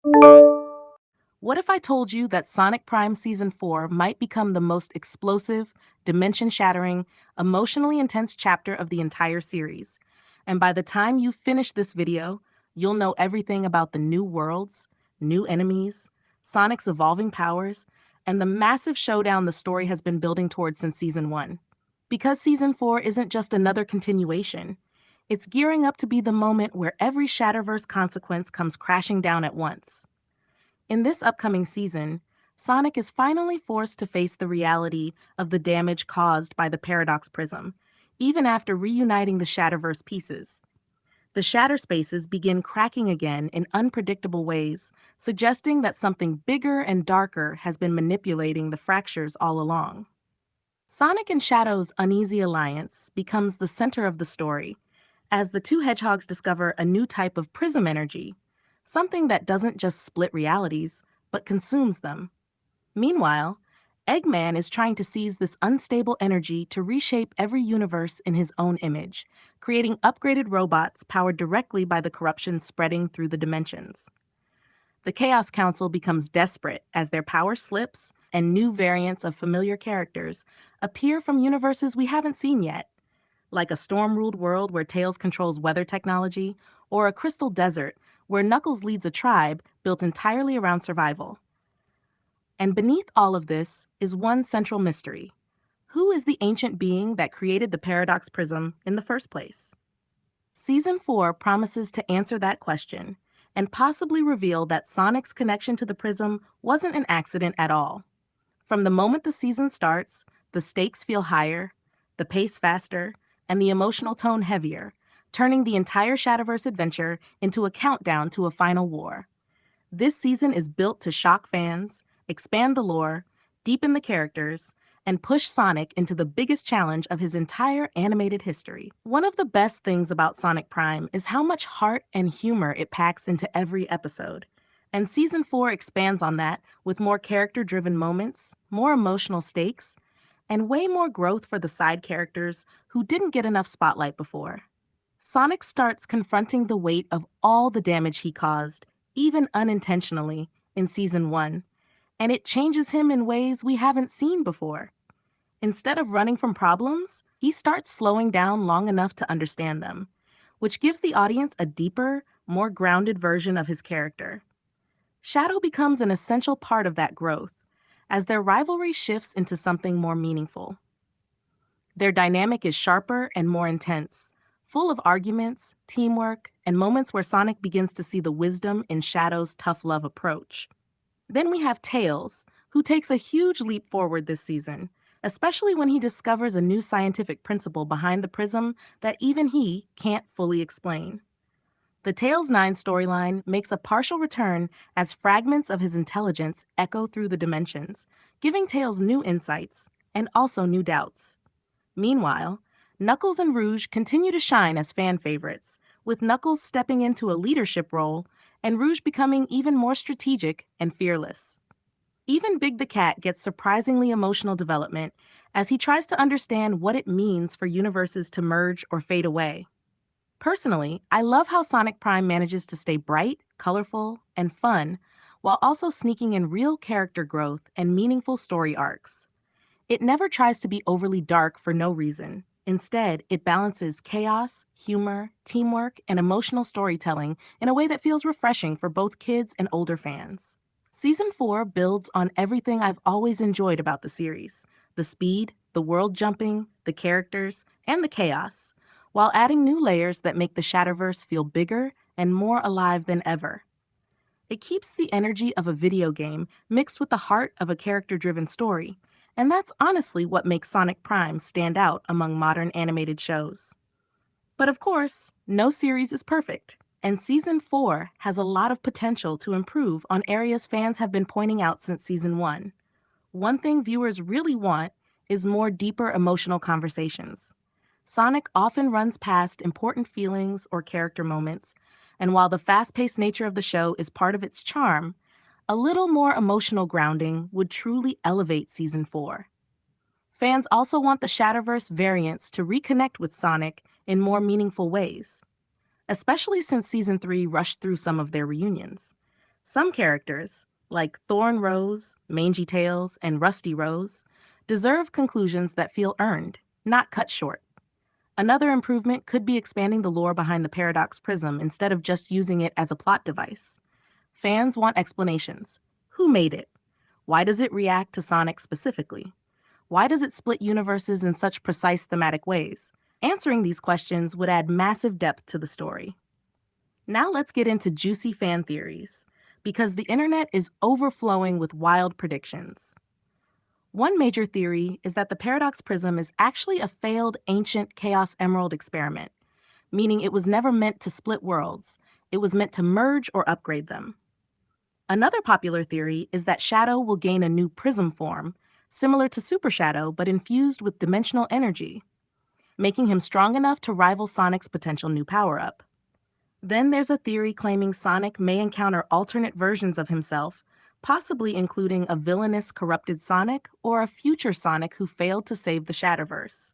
What if I told you that Sonic Prime Season 4 might become the most explosive, dimension shattering, emotionally intense chapter of the entire series? And by the time you finish this video, you'll know everything about the new worlds, new enemies, Sonic's evolving powers, and the massive showdown the story has been building towards since Season 1. Because Season 4 isn't just another continuation, it's gearing up to be the moment where every Shatterverse consequence comes crashing down at once. In this upcoming season, Sonic is finally forced to face the reality of the damage caused by the Paradox Prism, even after reuniting the Shatterverse pieces. The shatter spaces begin cracking again in unpredictable ways, suggesting that something bigger and darker has been manipulating the fractures all along. Sonic and Shadow's uneasy alliance becomes the center of the story, as the two hedgehogs discover a new type of prism energy, something that doesn't just split realities, but consumes them. Meanwhile, Eggman is trying to seize this unstable energy to reshape every universe in his own image, creating upgraded robots powered directly by the corruption spreading through the dimensions. The Chaos Council becomes desperate as their power slips and new variants of familiar characters appear from universes we haven't seen yet, like a storm-ruled world where Tails controls weather technology, or a crystal desert where Knuckles leads a tribe built entirely around survival. And beneath all of this is one central mystery. Who is the ancient being that created the Paradox Prism in the first place? Season 4 promises to answer that question and possibly reveal that Sonic's connection to the Prism wasn't an accident at all. From the moment the season starts, the stakes feel higher, the pace faster, and the emotional tone heavier, turning the entire Shadowverse adventure into a countdown to a final war. This season is built to shock fans, expand the lore, deepen the characters, and push Sonic into the biggest challenge of his entire animated history. One of the best things about Sonic Prime is how much heart and humor it packs into every episode. And Season 4 expands on that with more character-driven moments, more emotional stakes, and way more growth for the side characters who didn't get enough spotlight before. Sonic starts confronting the weight of all the damage he caused, even unintentionally, in Season 1, and it changes him in ways we haven't seen before. Instead of running from problems, he starts slowing down long enough to understand them, which gives the audience a deeper, more grounded version of his character. Shadow becomes an essential part of that growth, as their rivalry shifts into something more meaningful. Their dynamic is sharper and more intense, full of arguments, teamwork, and moments where Sonic begins to see the wisdom in Shadow's tough love approach. Then we have Tails, who takes a huge leap forward this season, especially when he discovers a new scientific principle behind the prism that even he can't fully explain. The Tails 9 storyline makes a partial return as fragments of his intelligence echo through the dimensions, giving Tails new insights and also new doubts. Meanwhile, Knuckles and Rouge continue to shine as fan favorites, with Knuckles stepping into a leadership role and Rouge becoming even more strategic and fearless. Even Big the Cat gets surprisingly emotional development as he tries to understand what it means for universes to merge or fade away. Personally, I love how Sonic Prime manages to stay bright, colorful, and fun, while also sneaking in real character growth and meaningful story arcs. It never tries to be overly dark for no reason. Instead, it balances chaos, humor, teamwork, and emotional storytelling in a way that feels refreshing for both kids and older fans. Season 4 builds on everything I've always enjoyed about the series: the speed, the world jumping, the characters, and the chaos, while adding new layers that make the Shatterverse feel bigger and more alive than ever. It keeps the energy of a video game mixed with the heart of a character-driven story, and that's honestly what makes Sonic Prime stand out among modern animated shows. But of course, no series is perfect, and Season 4 has a lot of potential to improve on areas fans have been pointing out since Season 1. One thing viewers really want is more deeper emotional conversations. Sonic often runs past important feelings or character moments, and while the fast-paced nature of the show is part of its charm, a little more emotional grounding would truly elevate Season 4. Fans also want the Shatterverse variants to reconnect with Sonic in more meaningful ways, especially since Season 3 rushed through some of their reunions. Some characters, like Thorn Rose, Mangy Tails, and Rusty Rose, deserve conclusions that feel earned, not cut short. Another improvement could be expanding the lore behind the Paradox Prism instead of just using it as a plot device. Fans want explanations. Who made it? Why does it react to Sonic specifically? Why does it split universes in such precise thematic ways? Answering these questions would add massive depth to the story. Now let's get into juicy fan theories, because the internet is overflowing with wild predictions. One major theory is that the Paradox Prism is actually a failed ancient Chaos Emerald experiment, meaning it was never meant to split worlds, it was meant to merge or upgrade them. Another popular theory is that Shadow will gain a new prism form, similar to Super Shadow but infused with dimensional energy, making him strong enough to rival Sonic's potential new power-up. Then there's a theory claiming Sonic may encounter alternate versions of himself, possibly including a villainous corrupted Sonic or a future Sonic who failed to save the Shatterverse.